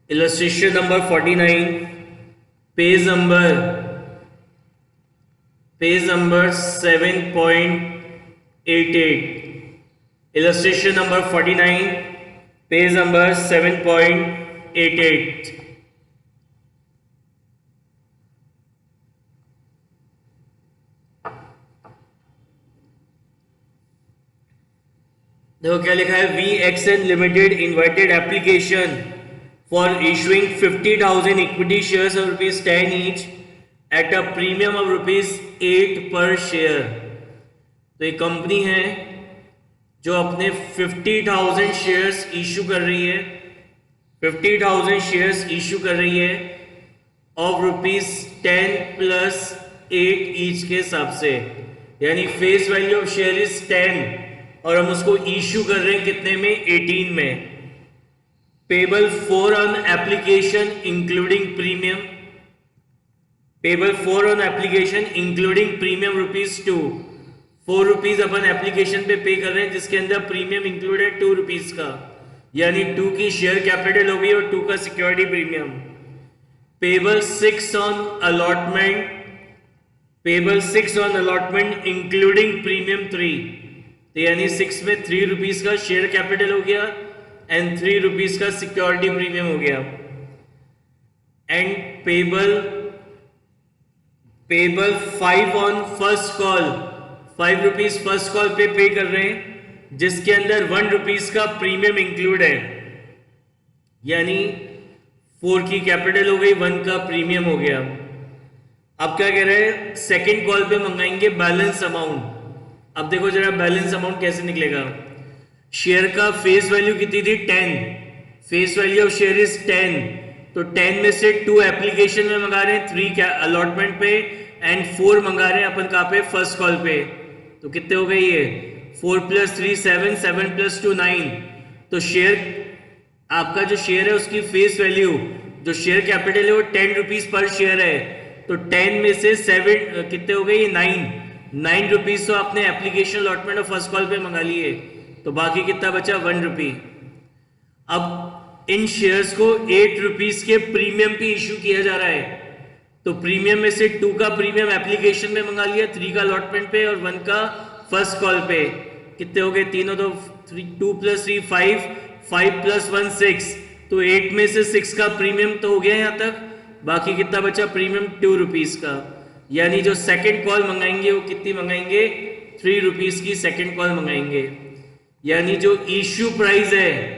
Illustration number 49, page number 7.88. Illustration number 49, page number 7.88. देखो क्या लिखा है, V Exon limited invited application for issuing 50,000 equity shares of ₹10 each at a premium of ₹8 per share. तो एक company है जो अपने 50,000 शेयर्स इशू कर रही है, 50,000 शेयर्स इशू कर रही है ऑफ ₹10 + 8 ईच के हिसाब से, यानी face value of share is 10 और हम उसको इशू कर रहे हैं कितने में, 18 में। Payable 4 on application including premium, payable 4 on application including premium ₹2, ₹4 upon application पे पे कर रहे हैं जिसके अंदर प्रीमियम इंक्लूड है ₹2 का, यानी 2 की शेयर कैपिटल हो गई और 2 का security premium. Payable 6 on allotment, payable 6 on allotment including premium 3, तो यानी 6 में ₹3 का शेयर कैपिटल हो गया एंड ₹3 का सिक्योरिटी प्रीमियम हो गया। And payable 5 on first call, ₹5 first call पे कर रहे हैं जिसके अंदर ₹1 का प्रीमियम इंक्लूड है, यानी 4 की कैपिटल हो गई, 1 का प्रीमियम हो गया। अब क्या कह रहे हैं, सेकेंड कॉल पे मंगाएंगे बैलेंस अमाउंट। अब देखो जरा बैलेंस अमाउंट कैसे निकलेगा। शेयर का फेस वैल्यू कितनी थी, 10, face value of share is 10, तो 10 में से 2 एप्लीकेशन में मंगा रहे हैं, 3 अलॉटमेंट पे एंड 4 मंगा रहे हैं अपन कहाँ पे, फर्स्ट कॉल पे। तो कितने हो गए ये, 4 + 3 7, 7 + 2 9। तो शेयर आपका जो शेयर है उसकी फेस वैल्यू, जो शेयर कैपिटल है वो ₹10 पर शेयर है, तो 10 में से 7 कितने हो गए, ये 9 तो आपने एप्लीकेशन अलॉटमेंट और फर्स्ट कॉल पे मंगा लिए, तो बाकी कितना बचा, ₹1। अब इन शेयर्स को ₹8 के प्रीमियम पे इशू किया जा रहा है, तो प्रीमियम में से 2 का प्रीमियम एप्लीकेशन में मंगा लिया, 3 का अलॉटमेंट पे और 1 का फर्स्ट कॉल पे। कितने हो गए, तीनों, तो 2 + 3 5, 5 + 1 6, तो 8 में से 6 का प्रीमियम तो हो गया यहाँ तक, बाकी कितना बचा प्रीमियम, ₹2 का, यानी जो सेकंड कॉल मंगाएंगे वो कितनी मंगाएंगे, ₹3 की सेकंड कॉल मंगाएंगे। यानी जो इश्यू प्राइस है,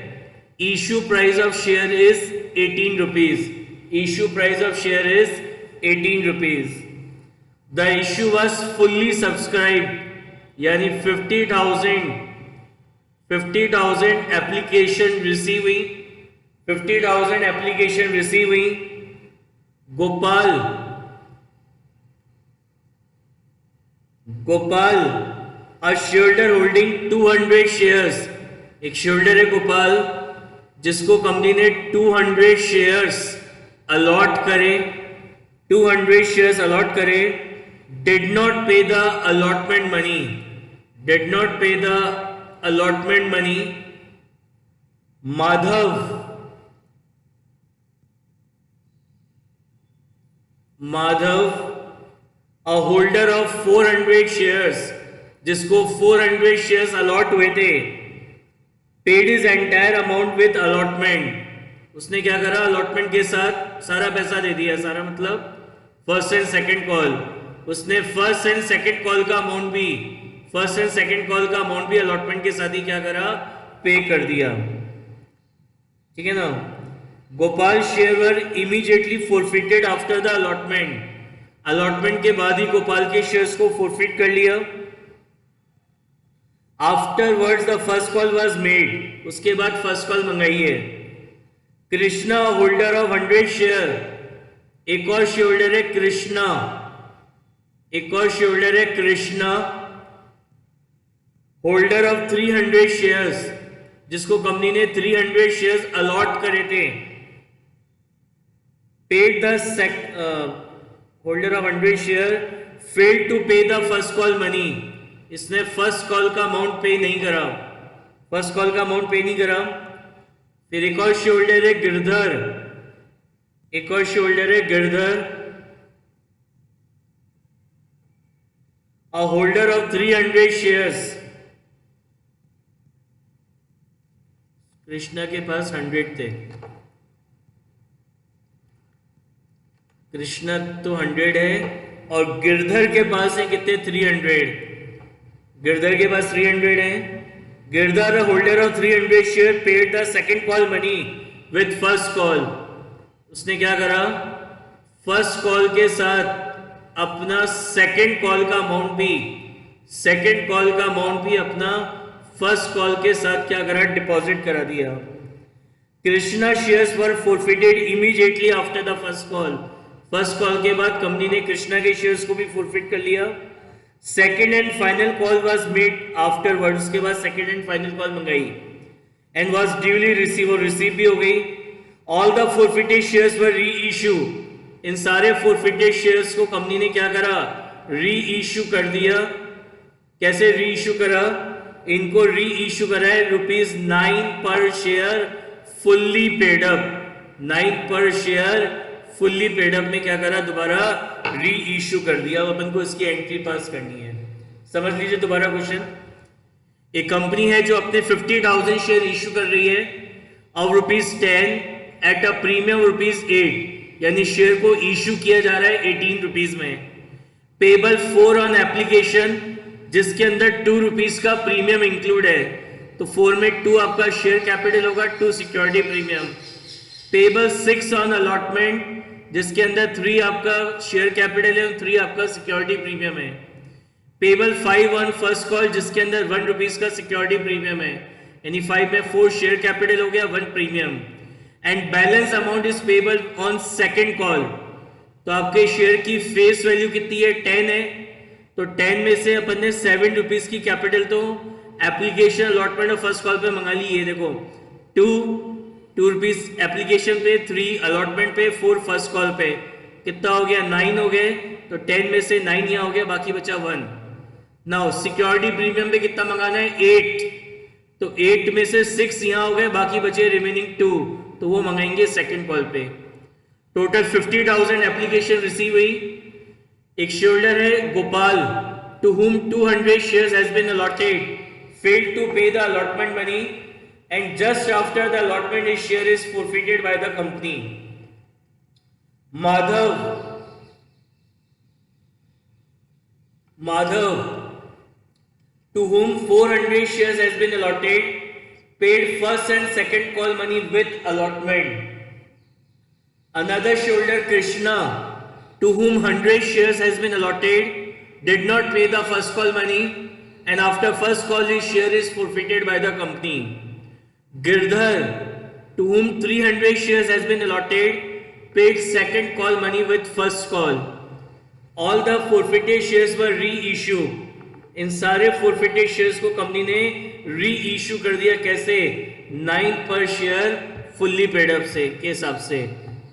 issue price of share is ₹18, issue price of share is ₹18। The issue was fully subscribe, यानी 50,000 एप्लीकेशन रिसीव हुई, 50,000 एप्लीकेशन रिसीव हुई। गोपाल अ शेयरहोल्डर होल्डिंग 200 शेयर्स, एक शेयरहोल्डर है गोपाल जिसको कंपनी ने 200 शेयर्स अलॉट करे, 200 शेयर्स अलॉट करे, did not pay the allotment money, did not pay the allotment money. Madhav a holder of 400 shares, जिसको 400 शेयर्स अलॉट हुए थे, paid is entire amount with allotment, उसने क्या करा, अलॉटमेंट के साथ सारा पैसा दे दिया, सारा मतलब फर्स्ट एंड सेकंड कॉल, उसने फर्स्ट एंड सेकंड कॉल का अमाउंट भी, फर्स्ट एंड सेकंड कॉल का अमाउंट भी अलॉटमेंट के साथ ही क्या करा, पे कर दिया, ठीक है ना। Gopal share were immediately forfeited after the allotment, allotment के बाद ही गोपाल के शेयर्स को फोरफिट कर लिया। Afterwards the first call was made, उसके बाद फर्स्ट कॉल मंगाई है। कृष्णा होल्डर ऑफ 100 शेयर, एक और शेयर होल्डर है कृष्णा, एक और शेयर होल्डर है कृष्णा, होल्डर ऑफ 300 शेयर्स, जिसको कंपनी ने 300 शेयर्स अलॉट करे थे, paid the holder of 100 share failed to pay the first call money, इसने फर्स्ट कॉल का अमाउंट पे नहीं करा, फर्स्ट कॉल का अमाउंट पे नहीं करा। फिर एक और शेयर होल्डर है गिरधर, एक और शेयर होल्डर है गिरधर, अ होल्डर ऑफ 300 शेयर्स। कृष्णा के पास 100 थे, कृष्णा तो 100 है और गिरधर के पास है कितने 300। गिरधर के पास 300 है। Girdhar holder of 300 share paid the second call money with first call. उसने क्या करा, फर्स्ट कॉल के साथ अपना सेकंड कॉल का अमाउंट भी अपना फर्स्ट कॉल के साथ क्या करा, डिपॉजिट करा दिया। Krishna shares were forfeited immediately after the first call. First call के बाद कंपनी ने कृष्णा के शेयर्स को भी फॉरफिट कर लिया। Second and final call was made afterward. उसके बाद सेकेंड एंड फाइनल कॉल मंगाई एंड वाज ड्यूली रिसीव, और रिसीव भी हो गई। ऑल द फॉरफिटेड शेयर्स वर री इशू। इन सारे फॉरफिटेड शेयर्स को कंपनी ने क्या करा, री इशू कर दिया। कैसे री इशू करा, इनको री इशू करा है ₹9 पर शेयर फुल्ली पेड अप। 9 पर शेयर फुल्ली पेड अप में क्या करा, दोबारा री इशू कर दिया। अब अपन को इसकी एंट्री पास करनी है। समझ लीजिए दोबारा क्वेश्चन। एक कंपनी है जो अपने 50,000 शेयर इशू कर रही है और ₹10 एट अ प्रीमियम ₹8, यानी शेयर को इशू किया जा रहा है 18 रुपीज में। पेबल 4 ऑन एप्लीकेशन, जिसके अंदर ₹2 का प्रीमियम इंक्लूड है। तो 4 में 2 आपका शेयर कैपिटल होगा, 2 security premium. Payable 6 on allotment, जिसके अंदर 3 आपका शेयर कैपिटल है और 3 आपका सिक्योरिटी प्रीमियम है। पेबल 5 ऑन फर्स्ट कॉल, जिसके अंदर ₹1 का सिक्योरिटी प्रीमियम है, यानी 5 में 4 शेयर कैपिटल हो गया, 1 premium. And balance amount is payable on second call. तो आपके शेयर की फेस वैल्यू कितनी है, 10 है। तो 10 में से अपन ने ₹7 की कैपिटल तो एप्लीकेशन अलॉटमेंट और फर्स्ट कॉल पे मंगा ली। ये देखो, 2 रुपीज एप्लीकेशन पे, 3 अलॉटमेंट पे, 4 फर्स्ट कॉल पे, कितना हो गया, 9 हो गए। तो 10 में से 9 यहाँ हो गया, बाकी बचा 1। नाउ सिक्योरिटी प्रीमियम पे कितना मंगाना है, 8। तो 8 में से 6 यहाँ हो गए, बाकी बचे रिमेनिंग 2, तो वो मंगाएंगे सेकेंड कॉल पे। टोटल 50,000 एप्लीकेशन रिसीव हुई। एक शेयर होल्डर है Gopal, to whom 200 shares has been allotted, failed to pay the allotment money and just after the allotment his share is forfeited by the company. Madhav, to whom 400 shares has been allotted, paid first and second call money with allotment. Another shareholder Krishna, to whom 100 shares has been allotted, did not pay the first call money and after first call his share is forfeited by the company. Girdhar, to whom 300 shares has been allotted, paid second call money with first call. All the forfeited shares were reissued. इन सारे forfeited shares को company ने reissue कर दिया। कैसे, 9 पर share fully paid up से के हिसाब से,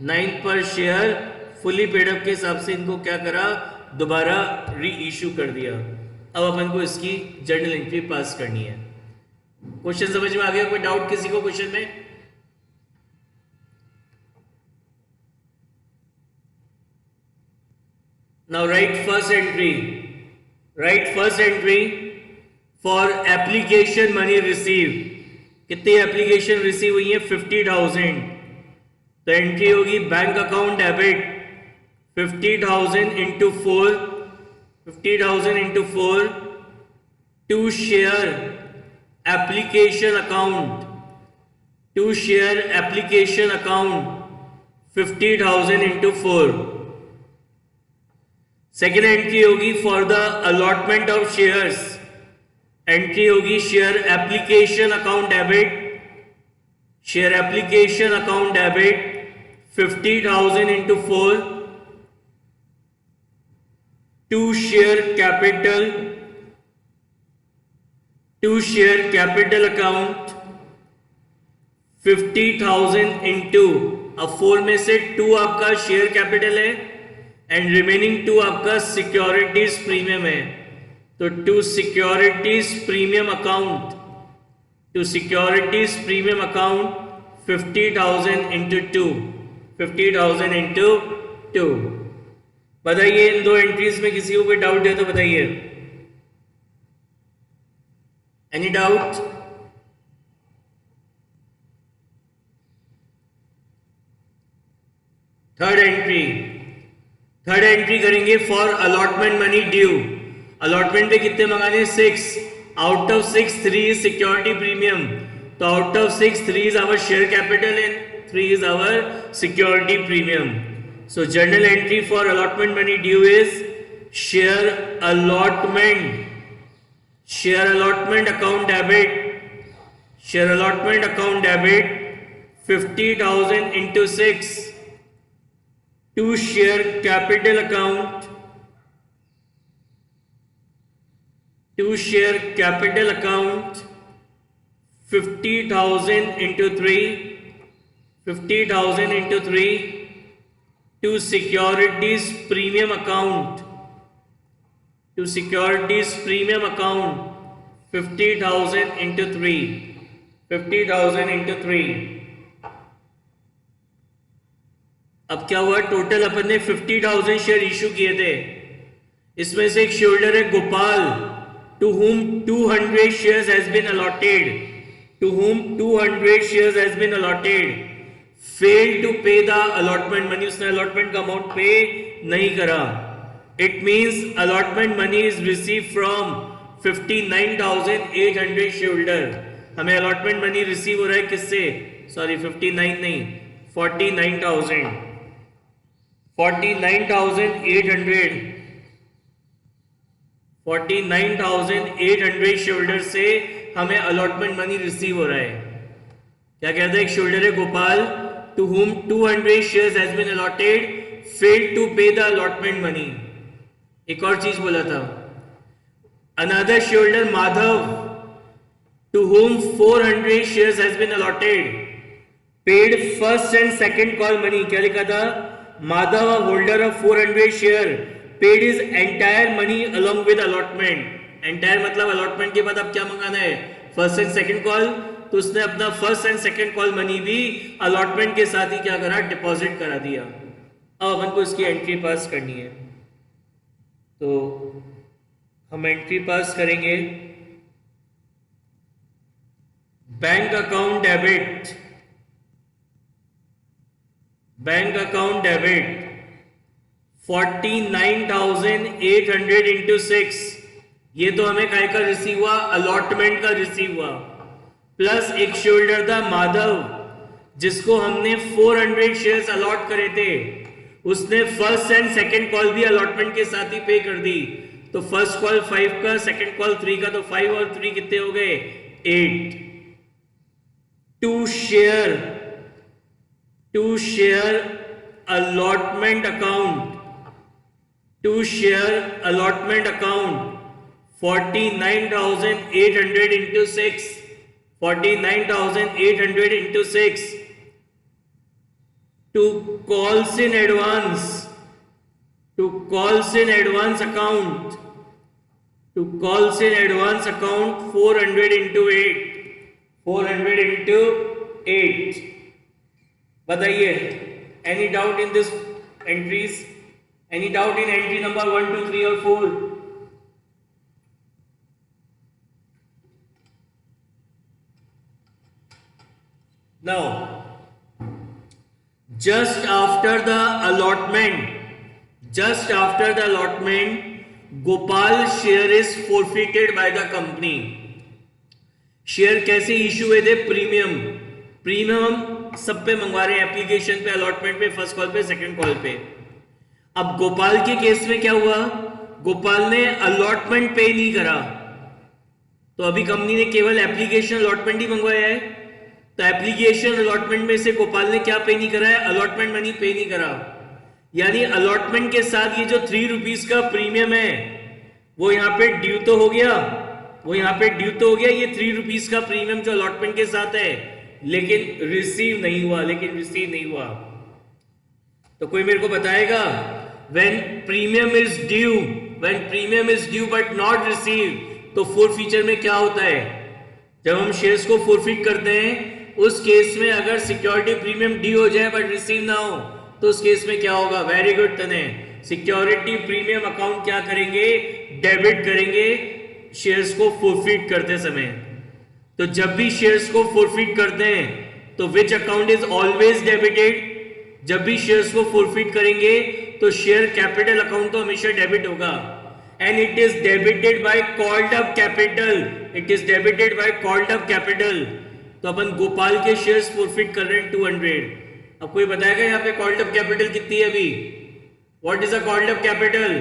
9 पर शेयर फुल्ली पेड अप के हिसाब से इनको क्या करा, दोबारा रीइश्यू कर दिया। अब अपन को इसकी जर्नल एंट्री पास करनी है। क्वेश्चन समझ में आ गया? कोई डाउट किसी को क्वेश्चन में? Now write first entry. Write first entry for application money receive. कितनी एप्लीकेशन रिसीव हुई है? 50,000। तो एंट्री होगी bank account debit 50,000 into 4, 50,000 into 4 to share application account, to share application account 50,000 into 4। Second entry होगी for the allotment of shares. Entry होगी share application account debit, share application account debit 50,000 into 4 to share capital account 50,000 into, अब 4 में से 2 आपका share capital है and remaining 2 आपका securities premium है। तो to securities premium account, to securities premium account 50,000 into 2, 50,000 into 2। बताइए इन दो एंट्रीज में किसी को कोई डाउट है तो बताइए। Any doubt? थर्ड एंट्री करेंगे for allotment money due. Allotment पे कितने मंगाने? 6। Out of 6 3 is security premium. तो out of 6 3 is our share capital and 3 is our security premium. So journal entry for allotment money due is share allotment account debit 50,000 into 6 to share capital account 50,000 into 3 to securities premium account 50,000 into 3 अब क्या हुआ? Total अपन ने 50,000 share issue किए थे। इसमें से एक shareholder है Gopal, to whom 200 shares has been allotted failed to pay the allotment money. उसने allotment का अमाउंट पे नहीं करा। It means allotment money is received from 59,800 shareholder। हमें allotment money रिसीव हो रहा है किससे? सॉरी 59 नहीं, 49,800 शेयरहोल्डर से हमें अलॉटमेंट मनी रिसीव हो रहा है। क्या कहता है? एक शेयरहोल्डर है Gopal, to whom 200 shares has been allotted failed to pay the allotment money। एक और चीज बोला था, another shareholder Madhav, to whom 400 shares has been allotted paid first and second call money। क्या लिखा था? Madhav, a holder of 400 share paid his entire money along with allotment। entire मतलब allotment के बाद अब क्या मंगाना है? First and second call. तो उसने अपना first and second call money भी अलॉटमेंट के साथ ही क्या करा? डिपॉजिट करा दिया। अब अपन को इसकी एंट्री पास करनी है, तो हम एंट्री पास करेंगे। Bank account debit 49,800 into 6। ये तो हमें काय का रिसीव हुआ? अलॉटमेंट का रिसीव हुआ। प्लस एक शेयरहोल्डर था माधव, जिसको हमने 400 शेयर्स अलॉट करे थे, उसने फर्स्ट एंड सेकंड कॉल भी अलॉटमेंट के साथ ही पे कर दी। तो फर्स्ट कॉल 5 का, सेकंड कॉल 3 का, तो 5 और 3 कितने हो गए? 8। To share allotment account 49,800 into 6 to calls in advance account 400 into 8। बताइए, any doubt in this entries? Any doubt in entry number 1, 2, 3 or 4? Now, just after the allotment, Gopal share is forfeited by the company। Share कैसे issue हुए थे? Premium हम सब पे मंगवा रहे हैं, एप्लीकेशन पे, अलॉटमेंट पे, फर्स्ट कॉल पे, सेकंड कॉल पे। अब गोपाल के केस में क्या हुआ? गोपाल ने अलॉटमेंट पे नहीं करा, तो अभी कंपनी ने केवल एप्लीकेशन अलॉटमेंट ही मंगवाया है। तो एप्लीकेशन अलॉटमेंट में से गोपाल ने क्या पे नहीं करा है? अलॉटमेंट मनी पे नहीं करा। यानी अलॉटमेंट के साथ ये जो 3 रुपीज का प्रीमियम है वो यहाँ पे ड्यू तो हो गया, ये 3 रुपीज का प्रीमियम जो अलॉटमेंट के साथ है, लेकिन रिसीव नहीं हुआ। तो कोई मेरे को बताएगा, when premium is due but not received, तो फोर फीचर में क्या होता है? जब हम शेयर्स को फोरफिट करते हैं उस केस में अगर सिक्योरिटी प्रीमियम डी हो जाए बट रिसीव ना हो तो उस केस में क्या होगा? वेरी गुड तने, सिक्योरिटी प्रीमियम अकाउंट क्या करेंगे? डेबिट करेंगे शेयर्स को फोरफिट करते समय। तो जब भी शेयर्स को फोरफिट करते हैं तो which account is always debited? जब भी शेयर्स को फोरफिट करेंगे तो शेयर कैपिटल अकाउंट तो हमेशा डेबिट होगा, and it is debited bye called up capital. It is debited bye called up capital. तो अपन गोपाल के शेयर्स फोरफिट कर रहे हैं 200। अब कोई बताएगा यहाँ पे कॉल्ड अप कैपिटल कितनी है अभी? What is a called up capital?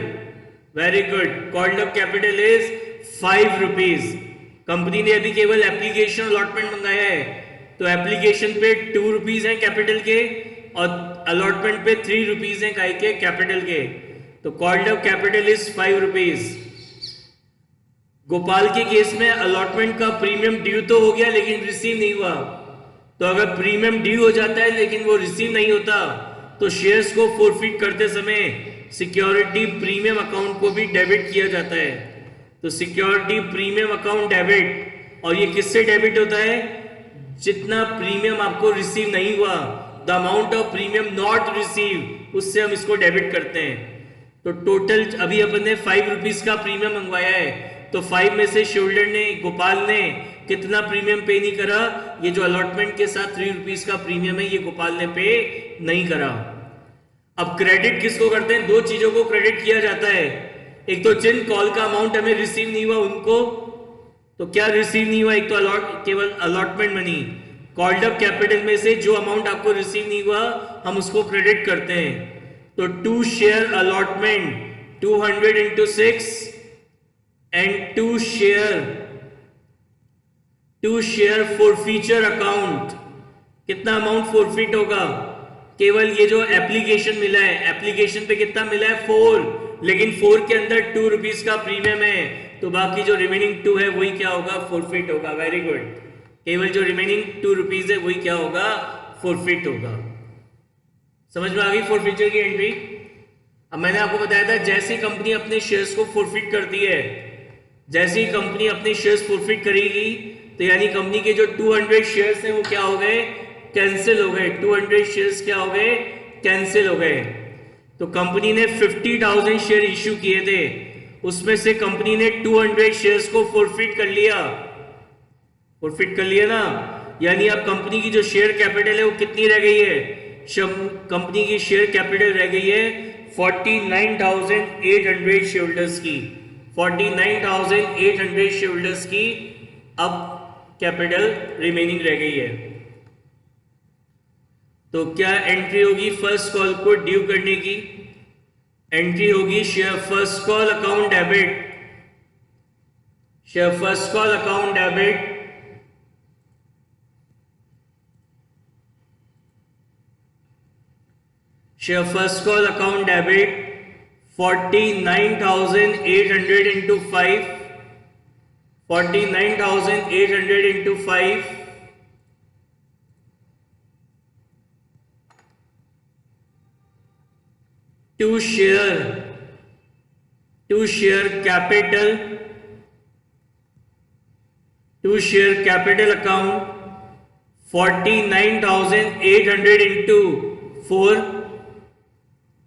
Very good, called up capital is 5 rupees. Company ने अभी केवल एप्लीकेशन अलॉटमेंट मंगाया है, तो एप्लीकेशन पे 2 रुपीज है कैपिटल के और अलॉटमेंट पे 3 रुपीज है काय के? कैपिटल के। तो called up capital is 5 rupees. Gopal के केस में अलॉटमेंट का प्रीमियम ड्यू तो हो गया लेकिन रिसीव नहीं हुआ। तो अगर प्रीमियम ड्यू हो जाता है लेकिन वो रिसीव नहीं होता तो शेयर्स को फोरफिट करते समय सिक्योरिटी प्रीमियम अकाउंट को भी डेबिट किया जाता है। तो सिक्योरिटी प्रीमियम अकाउंट डेबिट, और ये किससे डेबिट होता है? जितना प्रीमियम आपको रिसीव नहीं हुआ, the amount of premium not receive, उससे हम इसको डेबिट करते हैं। तो टोटल अभी अपन ने 5 रुपीज का प्रीमियम मंगवाया है, तो 5 में से शोल्डर ने, गोपाल ने कितना प्रीमियम पे नहीं करा? ये जो अलॉटमेंट के साथ 3 रुपीज का प्रीमियम है ये गोपाल ने पे नहीं करा। अब क्रेडिट किसको करते हैं? 2 चीजों को क्रेडिट किया जाता है। एक तो जिन कॉल का अमाउंट हमें रिसीव नहीं हुआ उनको, तो क्या रिसीव नहीं हुआ? एक तो केवल allotment money, called up capital में से जो अमाउंट आपको रिसीव नहीं हुआ हम उसको क्रेडिट करते हैं। तो 2 share allotment 200 into 6 and 2 share forfeiture account. कितना अमाउंट फॉरफिट होगा? केवल ये जो एप्लीकेशन मिला है, एप्लीकेशन पे कितना मिला है? 4, लेकिन 4 के अंदर 2 रुपीज का प्रीमियम है, तो बाकी जो रिमेनिंग 2 है वही क्या होगा? फॉरफिट होगा। वेरी गुड, केवल जो रिमेनिंग 2 रुपीज है वही क्या होगा? फॉरफिट होगा। समझ में आ गई फॉरफिचर की एंट्री? अब मैंने आपको बताया था जैसी कंपनी अपने शेयर्स को फॉरफिट करती है, जैसी कंपनी अपने शेयर्स फॉरफिट करेगी तो यानी कंपनी के जो 200 शेयर्स हैं वो क्या हो गए? कैंसिल हो गए। 200 शेयर्स क्या हो गए? कैंसिल हो गए। तो कंपनी ने 50,000 शेयर इश्यू किए थे, उसमें से कंपनी ने 200 शेयर्स को फॉरफिट कर लिया। फॉरफिट कर लिया ना, यानी अब कंपनी की जो शेयर कैपिटल है वो कितनी रह गई है? कंपनी की शेयर कैपिटल रह गई है 49,800 शेयरहोल्डर्स की। 49,800 शेयरहोल्डर्स की अब कैपिटल रिमेनिंग रह गई है। तो क्या एंट्री होगी फर्स्ट कॉल को ड्यू करने की? एंट्री होगी share first call account debit, share first call account debit, share first call account debit 49,800 into 5, 49,800 into 5 to share capital account 49,800 into 4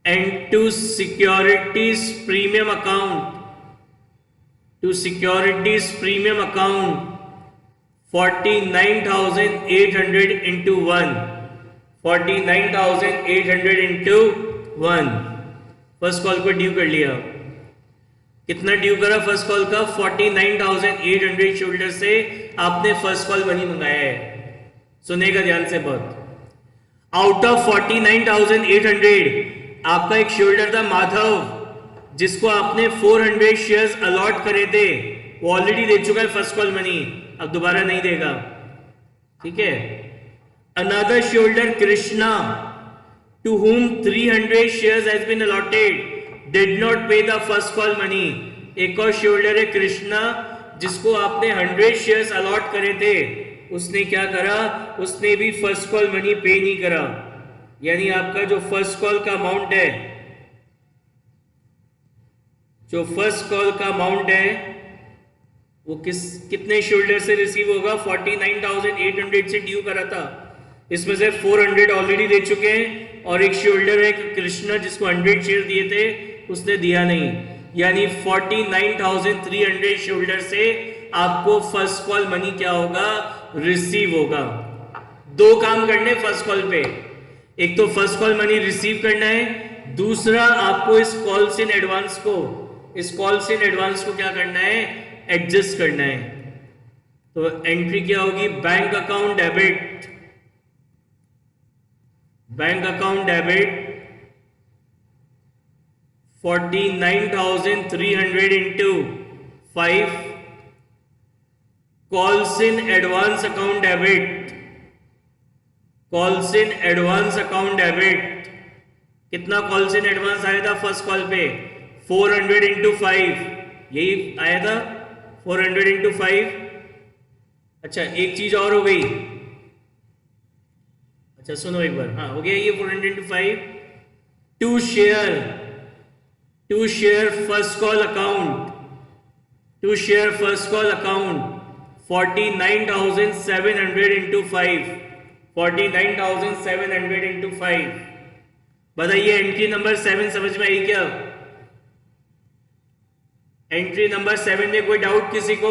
and to securities premium account 49,800 into 1, 49,800 into 1। First call को due कर लिया। कितना due करा first call का? 49,800 shoulder से आपने first call money मंगाया है। सुनेगा ध्यान से बहुत। आउट ऑफ 49,800 आपका एक शोल्डर था माधव, जिसको आपने 400 शेयर्स अलॉट करे थे, वो ऑलरेडी दे चुका है फर्स्ट कॉल मनी, अब दोबारा नहीं देगा। ठीक है। Another shoulder Krishna, to whom 300 shares has been allotted, did not pay the first call money। एक और शोल्डर है कृष्णा, जिसको आपने 100 शेयर्स अलॉट करे थे, उसने क्या करा? उसने भी फर्स्ट कॉल मनी पे नहीं करा। यानी आपका जो फर्स्ट कॉल का अमाउंट है, वो कितने शोल्डर से रिसीव होगा? 49,800 से ड्यू करा था, इसमें से 400 ऑलरेडी दे चुके हैं और एक शोल्डर है कृष्णा जिसको 100 शेयर दिए थे, उसने दिया नहीं, यानी 49,300 शोल्डर से आपको फर्स्ट कॉल मनी क्या होगा? रिसीव होगा। दो काम करने फर्स्ट कॉल पे, एक तो फर्स्ट कॉल मनी रिसीव करना है, दूसरा आपको इस कॉल्स इन एडवांस को क्या करना है? एडजस्ट करना है। तो एंट्री क्या होगी? Bank account debit 49,300 into 5, calls in advance account debit, कितना कॉल्स इन एडवांस आया था फर्स्ट कॉल पे? 400 इंटू 5, यही आया था 400 इंटू 5। अच्छा एक चीज और हो गई, अच्छा सुनो एक बार, हाँ हो गया ये 400 into 5। To share first call account 49,700 into 5, 49,700 into 5। बताइए एंट्री नंबर 7 समझ में आई क्या? एंट्री नंबर 7 में कोई डाउट किसी को?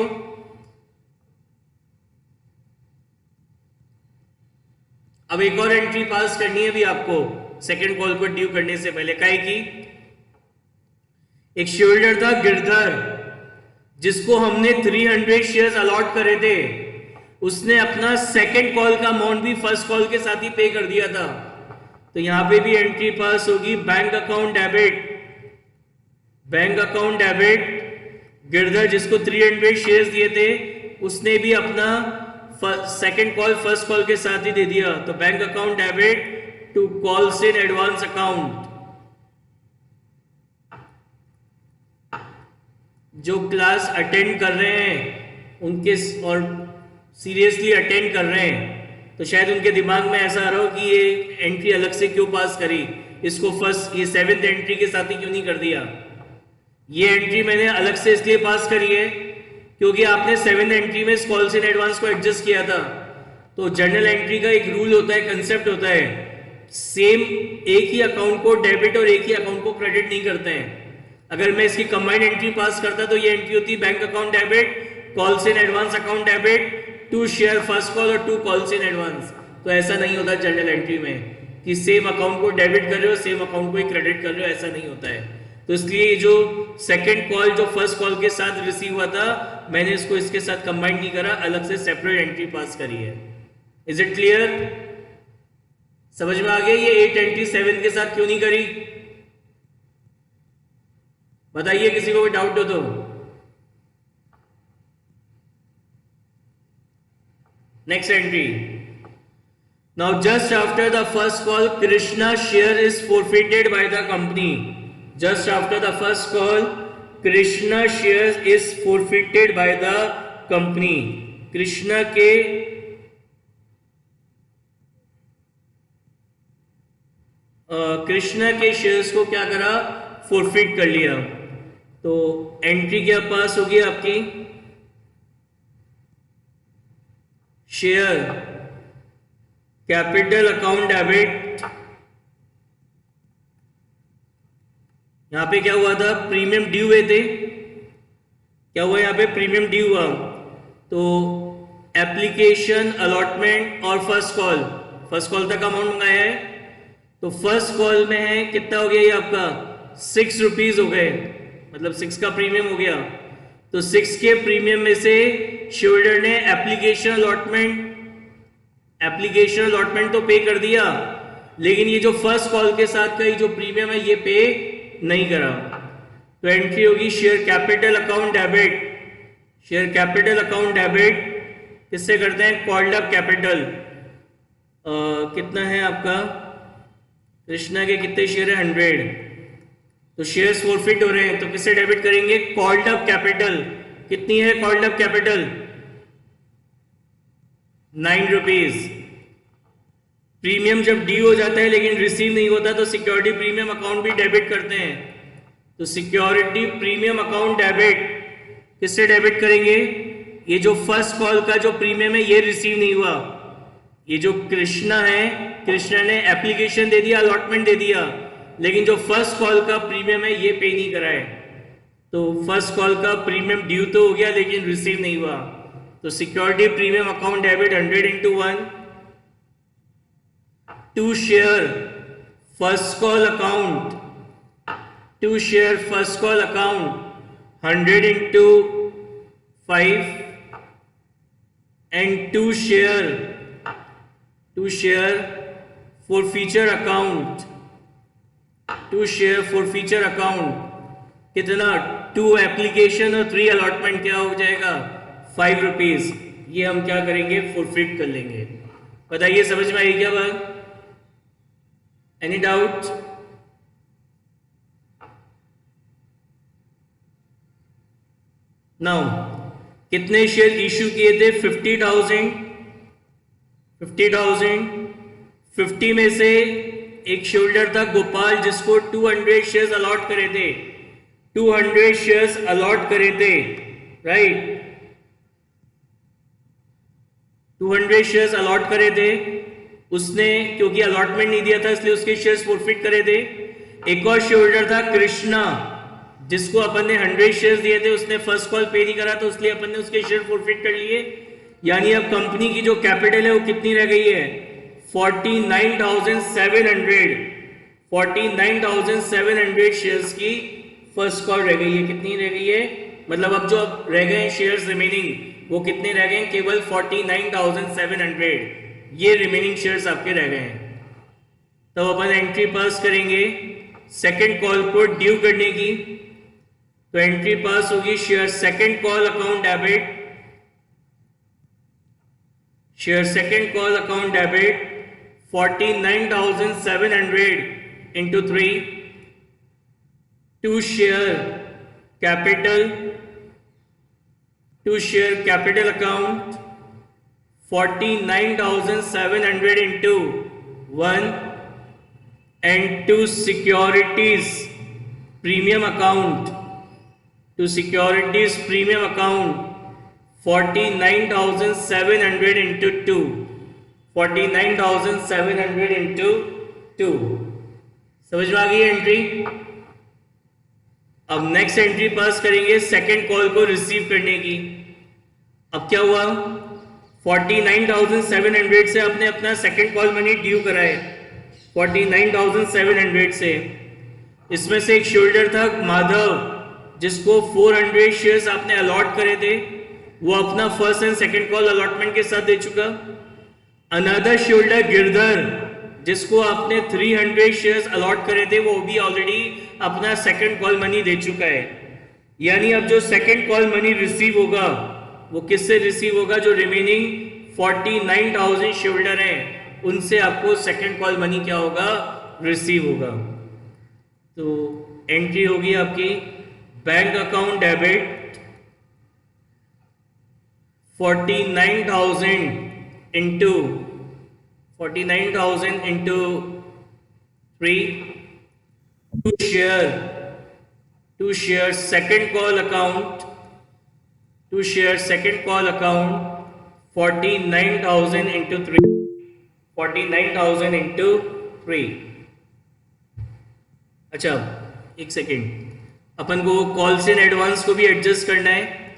अब एक और एंट्री पास करनी है भी आपको सेकंड कॉल को ड्यू करने से पहले। काहे की? एक शेयरहोल्डर था गिरधर, जिसको हमने 300 शेयर्स अलॉट करे थे, उसने अपना सेकंड कॉल का अमाउंट भी फर्स्ट कॉल के साथ ही पे कर दिया था। तो यहां पे भी एंट्री पास होगी बैंक अकाउंट डेबिट गिरधर जिसको 300 शेयर्स दिए थे, उसने भी अपना सेकंड कॉल फर्स्ट कॉल के साथ ही दे दिया। तो bank account debit to calls in advance account. जो क्लास अटेंड कर रहे हैं उनके और सीरियसली अटेंड कर रहे हैं तो शायद उनके दिमाग में ऐसा आ रहा हो कि ये एंट्री अलग से क्यों पास करी, इसको फर्स्ट ये 7th एंट्री के साथ ही क्यों नहीं कर दिया। ये एंट्री मैंने अलग से इसलिए पास करी है क्योंकि आपने 7th एंट्री में कॉल्स इन एडवांस को एडजस्ट किया था। तो जर्नल एंट्री का एक रूल होता है, कंसेप्ट होता है, सेम एक ही अकाउंट को डेबिट और एक ही अकाउंट को क्रेडिट नहीं करते हैं। अगर मैं इसकी कंबाइंड एंट्री पास करता तो ये एंट्री होती bank account debit calls in advance account debit to share first call और टू कॉल्स इन एडवांस। तो ऐसा नहीं होता जर्नल एंट्री में कि सेम अकाउंट को डेबिट कर रहे हो सेम अकाउंट को ही क्रेडिट कर रहे हो, ऐसा नहीं होता है। तो इसलिए जो सेकंड कॉल जो फर्स्ट कॉल के साथ रिसीव हुआ था मैंने इसको इसके साथ कंबाइन नहीं करा, अलग से सेपरेट एंट्री पास करी है। Is it clear? समझ में आ गया ये 8 एंट्री 7 के साथ क्यों नहीं करी? बताइए किसी को कोई डाउट हो तो। Next entry, now just after the first call Krishna share is forfeited by the company. Just after the first call Krishna share is forfeited by the company. Krishna के शेयर्स को क्या करा? फोरफिट कर लिया। तो एंट्री क्या पास होगी आपकी? Share capital account debit. यहां पे क्या हुआ था? प्रीमियम ड्यू हुए थे। क्या हुआ यहां पे? प्रीमियम ड्यू हुआ। तो एप्लीकेशन अलॉटमेंट और फर्स्ट कॉल तक अमाउंट मंगाया है। तो फर्स्ट कॉल में है कितना हो गया ये आपका? 6 रुपीज हो गए, मतलब 6 का प्रीमियम हो गया। तो 6 के प्रीमियम में से शेयरहोल्डर ने एप्लीकेशन अलॉटमेंट तो पे कर दिया, लेकिन ये जो फर्स्ट कॉल के साथ का ये जो प्रीमियम है ये पे नहीं करा। तो एंट्री होगी शेयर कैपिटल अकाउंट डेबिट। किससे करते हैं? Called up capital. कितना है आपका? कृष्णा के कितने शेयर है? 100। तो शेयर्स फोरफिट हो रहे हैं तो किससे डेबिट करेंगे? Called up capital. कितनी है called up capital? 9 rupees. Premium जब ड्यू हो जाता है लेकिन रिसीव नहीं होता तो सिक्योरिटी प्रीमियम अकाउंट भी डेबिट करते हैं। तो सिक्योरिटी प्रीमियम अकाउंट डेबिट किससे डेबिट करेंगे? ये जो फर्स्ट कॉल का जो प्रीमियम है ये रिसीव नहीं हुआ। ये जो कृष्णा है, कृष्णा ने एप्लीकेशन दे दिया, अलॉटमेंट दे दिया, लेकिन जो फर्स्ट कॉल का प्रीमियम है ये पे नहीं करा है। तो फर्स्ट कॉल का प्रीमियम ड्यू तो हो गया लेकिन रिसीव नहीं हुआ। तो security premium account debit 100 into 1 to share first call account, to share first call account 100 into 5 and to share forfeiture account, to share forfeiture account कितना 2 एप्लीकेशन और 3 अलॉटमेंट क्या हो जाएगा 5 रुपीज। ये हम क्या करेंगे फॉरफिट कर लेंगे। बताइए समझ में आई क्या बात? Any doubt? नाउ कितने शेयर इशू किए थे? 50,000। 50 में से एक शेयरहोल्डर था गोपाल जिसको 200 शेयर्स अलॉट करे थे, 200 शेयर्स अलॉट करे थे, राइट? 200 शेयर्स अलॉट करे थे उसने, क्योंकि अलॉटमेंट नहीं दिया था इसलिए उसके शेयर्स फॉरफिट करे थे। एक और शेयरहोल्डर था कृष्णा जिसको अपन ने 100 शेयर्स दिए थे, उसने फर्स्ट कॉल पे नहीं करा तो इसलिए अपन ने उसके शेयर फॉरफिट कर लिए। यानी अब कंपनी की जो कैपिटल है वो कितनी रह गई है? 49,700। 49,700 शेयर्स की फर्स्ट कॉल रह गई है। कितनी रह गई है? मतलब अब जो रह गए हैं शेयर्स रिमेनिंग वो कितने रह गए हैं? केवल 49,700 ये रिमेनिंग शेयर्स आपके रह गए हैं। तो अपन एंट्री पास करेंगे सेकंड कॉल को ड्यू करने की। तो एंट्री पास होगी share second call account debit, share second call account debit 49,700 into 3 to share capital account 49,700 into 1 and to securities premium account, to securities premium account 49,700 into 2, 49,700 into 2। समझ में आ गई entry? अब नेक्स्ट एंट्री पास करेंगे second call को receive करने की। अब क्या हुआ? 49,700 से आपने अपना सेकंड कॉल मनी ड्यू करा है, 49,700 से। इसमें से एक शेयरहोल्डर था माधव जिसको 400 शेयर्स आपने अलॉट करे थे, वो अपना first and second call allotment के साथ दे चुका। अनदर शेयरहोल्डर गिरधर जिसको आपने 300 शेयर्स अलॉट करे थे, वो भी ऑलरेडी अपना सेकंड कॉल मनी दे चुका है। यानी अब जो सेकंड कॉल मनी रिसीव होगा वो किससे रिसीव होगा? जो रिमेनिंग 49,000 शेयरहोल्डर हैं उनसे आपको सेकंड कॉल मनी क्या होगा? रिसीव होगा। तो एंट्री होगी आपकी bank account debit 49,000 into 3 to share second call account, 49,000 into 3, 49,000 into 3। अच्छा एक सेकेंड, अपन को कॉल्स इन एडवांस को भी एडजस्ट करना है।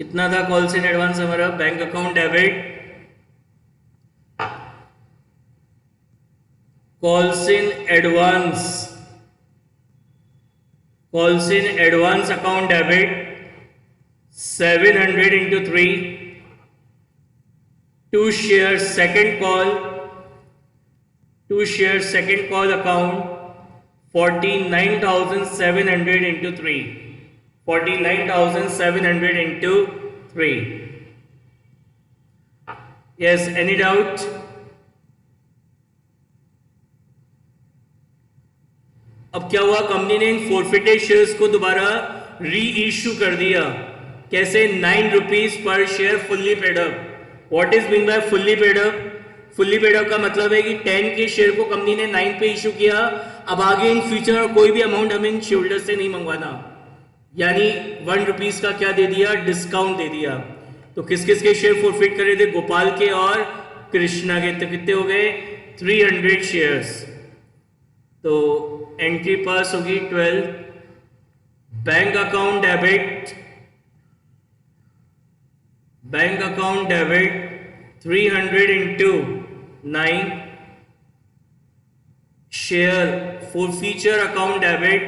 कितना था कॉल्स इन एडवांस हमारा? Bank account debit calls in advance account debit 700 into 3 to share second call account 49,700 into 3, 49,700 into 3। Yes, any doubt? अब क्या हुआ? कंपनी ने इन फोरफिटेड शेयर्स को दोबारा री इश्यू कर दिया। कैसे? 9 rupees per share fully paid up. What is mean by fully paid up? Fully paid up का मतलब है कि 10 के शेयर को कंपनी ने 9 पे इश्यू किया अब आगे इन फ्यूचर कोई भी अमाउंट हमें इन शेयर से नहीं मंगवाना, यानी 1 रुपीज का क्या दे दिया, डिस्काउंट दे दिया। तो किस किस के शेयर फॉरफिट करे थे, गोपाल के और कृष्णा के। तो कितने हो गए, 300 शेयर्स। तो एंट्री पास होगी 12। Bank account debit, bank account debit 300 into 9, share forfeiture account debit,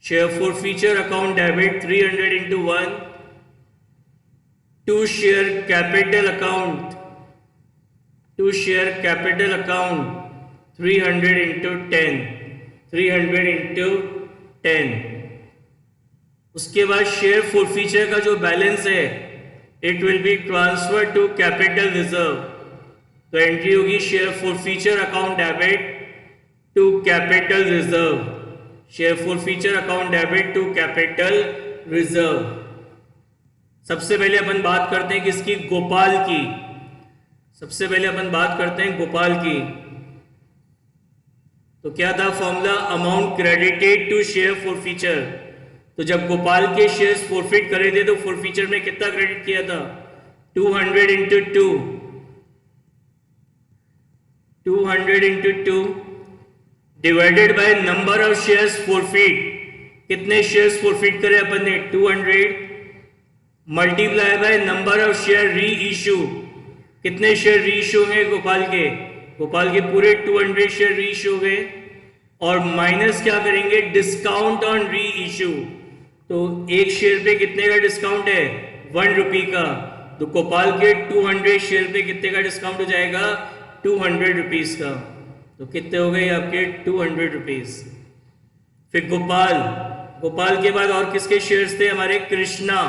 share forfeiture account debit 300 into 1, to share capital account, to share capital account 300 into 10, 300 into 10। उसके बाद शेयर फॉरफीचर का जो बैलेंस है, it will be transfer to capital reserve. तो entry होगी share forfeiture account debit to capital reserve, share forfeiture account debit to capital reserve. सबसे पहले अपन बात करते हैं किसकी, गोपाल की। सबसे पहले अपन बात करते हैं गोपाल की। तो क्या था formula, amount credited to share forfeiture. तो जब गोपाल के शेयर्स फॉरफिट करे थे तो फॉरफीचर में कितना क्रेडिट किया था, 200 into 2, 200 into 2 divided by number of shares forfeit. कितने शेयर्स फॉरफिट करे अपन ने, 200, multiply by number of share री इशू। कितने शेयर री इशू होंगे गोपाल के, गोपाल के पूरे 200 शेयर री इशू हो गए। और माइनस क्या करेंगे, डिस्काउंट ऑन री इशू। तो एक शेयर पे कितने का डिस्काउंट है, 1 रुपी का। तो गोपाल के 200 शेयर पे कितने का डिस्काउंट हो जाएगा, 200 रुपीज का। तो कितने हो गए आपके, 200 रुपीज। फिर गोपाल, गोपाल के बाद और किसके शेयर्स थे हमारे, कृष्णा।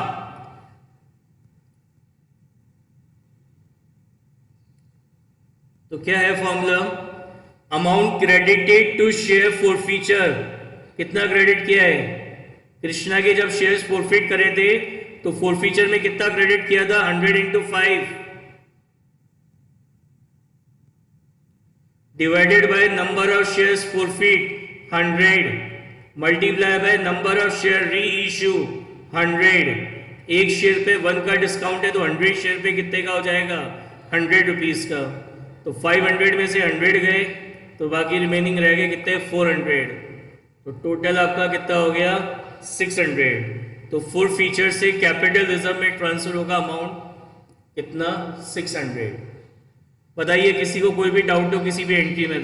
तो क्या है formula, amount credited to share forfeiture. कितना क्रेडिट किया है, कृष्णा के जब शेयर्स फॉरफिट करे थे तो फॉरफीचर में कितना क्रेडिट किया था, 100 into 5 divided by number of shares forfeit 100 multiply by number of share री इशू 100। एक शेयर पे 1 का डिस्काउंट है तो 100 शेयर पे कितने का हो जाएगा, 100 रुपीज का। तो 500 में से 100 गए तो बाकी रिमेनिंग रह गए कितने, 400। तो टोटल आपका कितना हो गया, 600। तो फॉरफीचर से कैपिटल रिजर्व में ट्रांसफर होगा अमाउंट कितना, 600। बताइए किसी को कोई भी डाउट हो किसी भी एंट्री में तो।